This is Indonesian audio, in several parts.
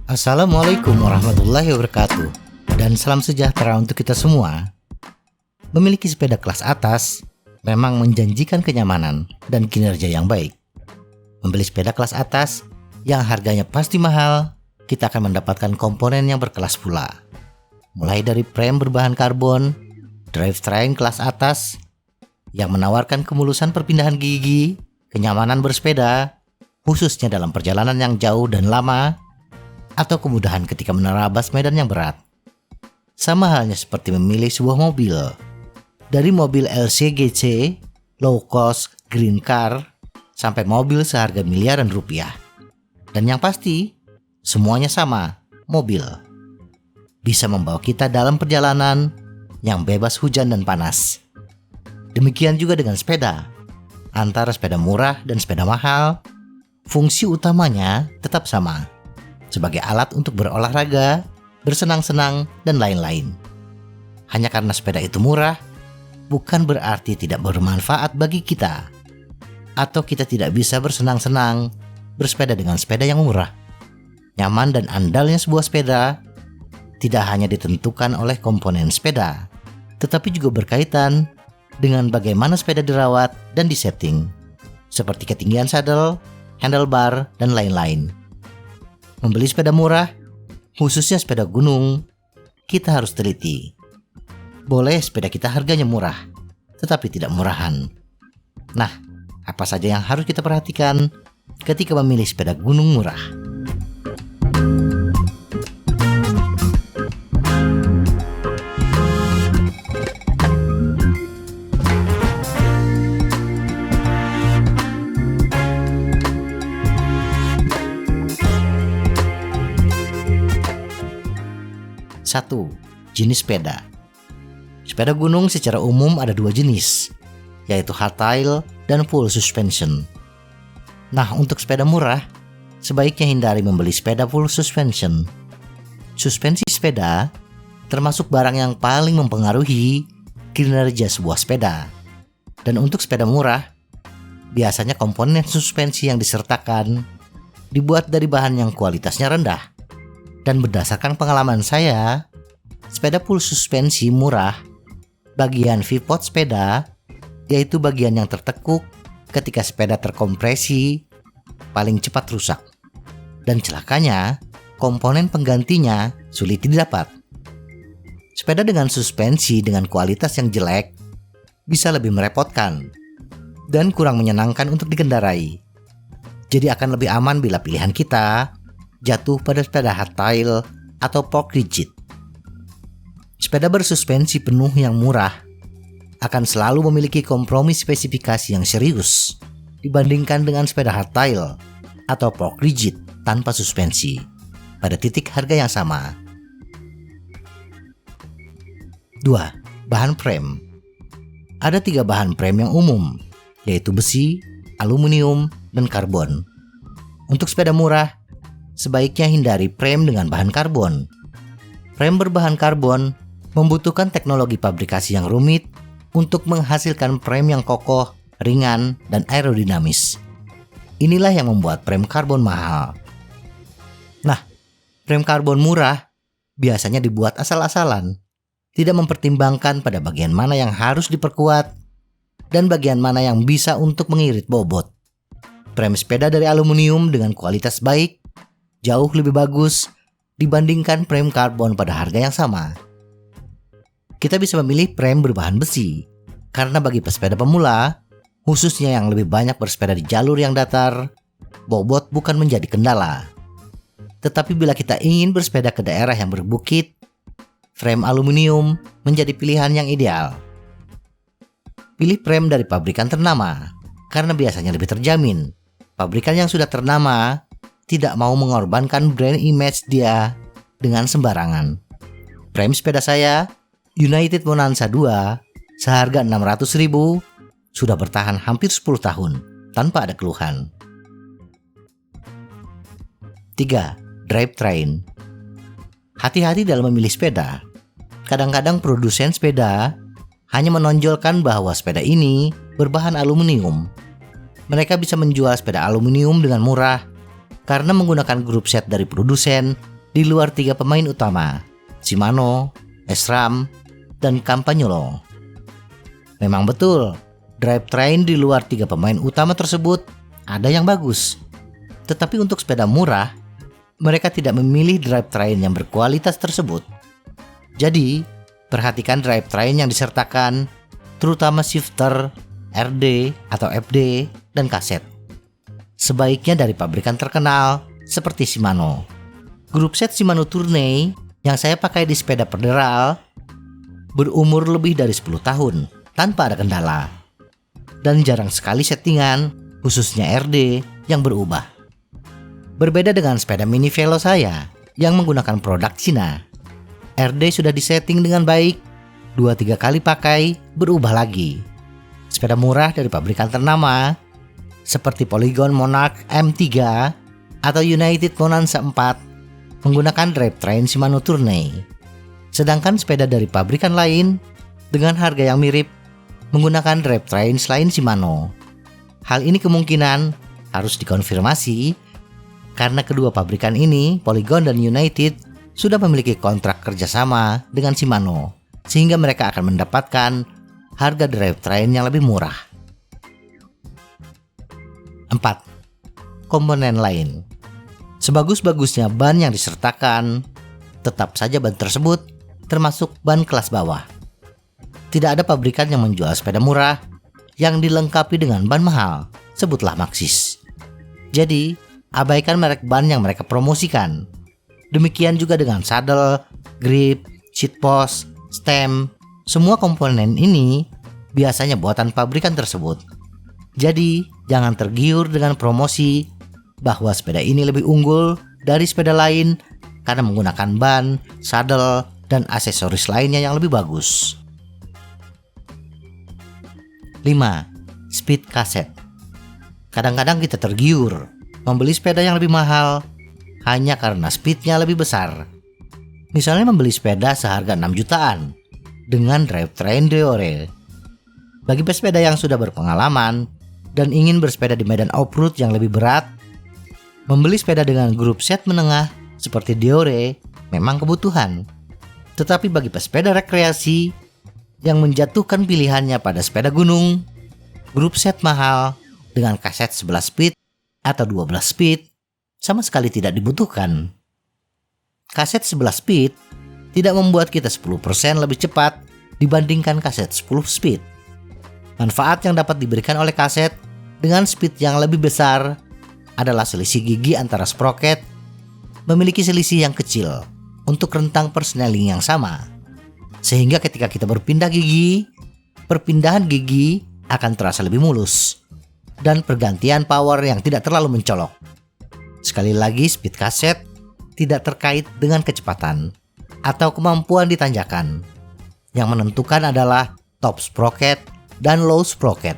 Assalamualaikum warahmatullahi wabarakatuh, dan salam sejahtera untuk kita semua. Memiliki sepeda kelas atas memang menjanjikan kenyamanan dan kinerja yang baik. Membeli sepeda kelas atas yang harganya pasti mahal, kita akan mendapatkan komponen yang berkelas pula. Mulai dari frame berbahan karbon, drivetrain kelas atas yang menawarkan kemulusan perpindahan gigi, kenyamanan bersepeda, khususnya dalam perjalanan yang jauh dan lama, atau kemudahan ketika menerabas medan yang berat. Sama halnya seperti memilih sebuah mobil. Dari mobil LCGC, low cost, green car, sampai mobil seharga miliaran rupiah. Dan yang pasti, semuanya sama, mobil. Bisa membawa kita dalam perjalanan yang bebas hujan dan panas. Demikian juga dengan sepeda. Antara sepeda murah dan sepeda mahal, fungsi utamanya tetap sama. Sebagai alat untuk berolahraga, bersenang-senang, dan lain-lain. Hanya karena sepeda itu murah, bukan berarti tidak bermanfaat bagi kita. Atau kita tidak bisa bersenang-senang bersepeda dengan sepeda yang murah. Nyaman dan andalnya sebuah sepeda tidak hanya ditentukan oleh komponen sepeda, tetapi juga berkaitan dengan bagaimana sepeda dirawat dan disetting, seperti ketinggian sadel, handlebar, dan lain-lain. Membeli sepeda murah, khususnya sepeda gunung, kita harus teliti. Boleh sepeda kita harganya murah, tetapi tidak murahan. Nah, apa saja yang harus kita perhatikan ketika memilih sepeda gunung murah? Satu, jenis sepeda. Sepeda gunung secara umum ada dua jenis, yaitu hardtail dan full suspension. Nah, untuk sepeda murah, sebaiknya hindari membeli sepeda full suspension. Suspensi sepeda termasuk barang yang paling mempengaruhi kinerja sebuah sepeda. Dan untuk sepeda murah, biasanya komponen suspensi yang disertakan dibuat dari bahan yang kualitasnya rendah. Dan berdasarkan pengalaman saya, sepeda full suspensi murah, bagian pivot sepeda, yaitu bagian yang tertekuk ketika sepeda terkompresi, paling cepat rusak. Dan celakanya, komponen penggantinya sulit didapat. Sepeda dengan suspensi dengan kualitas yang jelek bisa lebih merepotkan dan kurang menyenangkan untuk dikendarai. Jadi akan lebih aman bila pilihan kita jatuh pada sepeda hardtail atau fork rigid. Sepeda bersuspensi penuh yang murah akan selalu memiliki kompromi spesifikasi yang serius dibandingkan dengan sepeda hardtail atau fork rigid tanpa suspensi pada titik harga yang sama. 2. Bahan frame. Ada 3 bahan frame yang umum, yaitu besi, aluminium, dan karbon. Untuk sepeda murah, sebaiknya hindari frame dengan bahan karbon. Frame berbahan karbon membutuhkan teknologi pabrikasi yang rumit untuk menghasilkan frame yang kokoh, ringan, dan aerodinamis. Inilah yang membuat frame karbon mahal. Nah, frame karbon murah biasanya dibuat asal-asalan, tidak mempertimbangkan pada bagian mana yang harus diperkuat dan bagian mana yang bisa untuk mengirit bobot. Frame sepeda dari aluminium dengan kualitas baik jauh lebih bagus dibandingkan frame karbon pada harga yang sama. Kita bisa memilih frame berbahan besi, karena bagi pesepeda pemula, khususnya yang lebih banyak bersepeda di jalur yang datar, bobot bukan menjadi kendala. Tetapi bila kita ingin bersepeda ke daerah yang berbukit, frame aluminium menjadi pilihan yang ideal. Pilih frame dari pabrikan ternama, karena biasanya lebih terjamin. Pabrikan yang sudah ternama tidak mau mengorbankan brand image dia dengan sembarangan. Frame sepeda saya, United Bonanza 2, seharga 600.000, sudah bertahan hampir 10 tahun tanpa ada keluhan. 3. Drivetrain. Hati-hati dalam memilih sepeda. Kadang-kadang produsen sepeda hanya menonjolkan bahwa sepeda ini berbahan aluminium. Mereka bisa menjual sepeda aluminium dengan murah karena menggunakan grup set dari produsen di luar 3 pemain utama, Shimano, SRAM, dan Campagnolo. Memang betul, drivetrain di luar 3 pemain utama tersebut ada yang bagus. Tetapi untuk sepeda murah, mereka tidak memilih drivetrain yang berkualitas tersebut. Jadi, perhatikan drivetrain yang disertakan, terutama shifter, RD atau FD, dan kaset. Sebaiknya dari pabrikan terkenal seperti Shimano. Grup set Shimano Tourney yang saya pakai di sepeda federal berumur lebih dari 10 tahun tanpa ada kendala. Dan jarang sekali settingan, khususnya RD, yang berubah. Berbeda dengan sepeda mini Velo saya yang menggunakan produk Cina. RD sudah disetting dengan baik, 2-3 kali pakai, berubah lagi. Sepeda murah dari pabrikan ternama seperti Polygon Monarch M3 atau United Bonanza 4 menggunakan drivetrain Shimano Tourney. Sedangkan sepeda dari pabrikan lain dengan harga yang mirip menggunakan drivetrain selain Shimano. Hal ini kemungkinan harus dikonfirmasi karena kedua pabrikan ini, Polygon dan United, sudah memiliki kontrak kerjasama dengan Shimano, sehingga mereka akan mendapatkan harga drivetrain yang lebih murah. 4. Komponen lain. Sebagus-bagusnya ban yang disertakan, tetap saja ban tersebut termasuk ban kelas bawah. Tidak ada pabrikan yang menjual sepeda murah yang dilengkapi dengan ban mahal, sebutlah Maxxis. Jadi, abaikan merek ban yang mereka promosikan. Demikian juga dengan saddle, grip, seat post, stem. Semua komponen ini biasanya buatan pabrikan tersebut. Jadi, jangan tergiur dengan promosi bahwa sepeda ini lebih unggul dari sepeda lain karena menggunakan ban, saddle, dan aksesoris lainnya yang lebih bagus. 5. Speed cassette. Kadang-kadang kita tergiur membeli sepeda yang lebih mahal hanya karena speednya lebih besar. Misalnya membeli sepeda seharga 6 jutaan dengan drivetrain Deore. Bagi pesepeda yang sudah berpengalaman dan ingin bersepeda di medan off-road yang lebih berat, membeli sepeda dengan grup set menengah seperti Deore memang kebutuhan. Tetapi bagi pesepeda rekreasi yang menjatuhkan pilihannya pada sepeda gunung, grup set mahal dengan kaset 11 speed atau 12 speed sama sekali tidak dibutuhkan. Kaset 11 speed tidak membuat kita 10% lebih cepat dibandingkan kaset 10 speed. Manfaat yang dapat diberikan oleh kaset dengan speed yang lebih besar adalah selisih gigi antara sprocket memiliki selisih yang kecil untuk rentang persneling yang sama. Sehingga ketika kita berpindah gigi, perpindahan gigi akan terasa lebih mulus dan pergantian power yang tidak terlalu mencolok. Sekali lagi, speed cassette tidak terkait dengan kecepatan atau kemampuan di tanjakan. Yang menentukan adalah top sprocket dan low sprocket,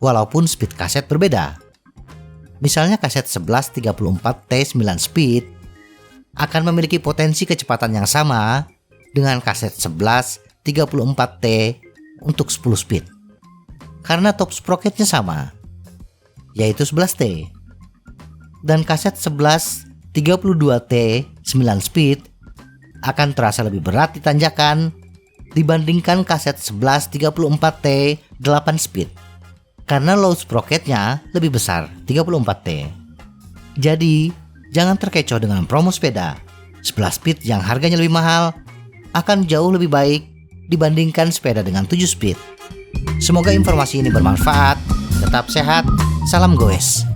walaupun speed cassette berbeda. Misalnya kaset 11 34T 9 speed akan memiliki potensi kecepatan yang sama dengan kaset 11 34T untuk 10 speed. Karena top sprocketnya sama, yaitu 11T. Dan kaset 11 32T 9 speed akan terasa lebih berat di tanjakan dibandingkan kaset 11 34T 8 speed. Karena low sprocketnya lebih besar, 34T. Jadi, jangan terkecoh dengan promo sepeda 11 speed yang harganya lebih mahal akan jauh lebih baik dibandingkan sepeda dengan 7 speed. Semoga informasi ini bermanfaat. Tetap sehat, salam goes.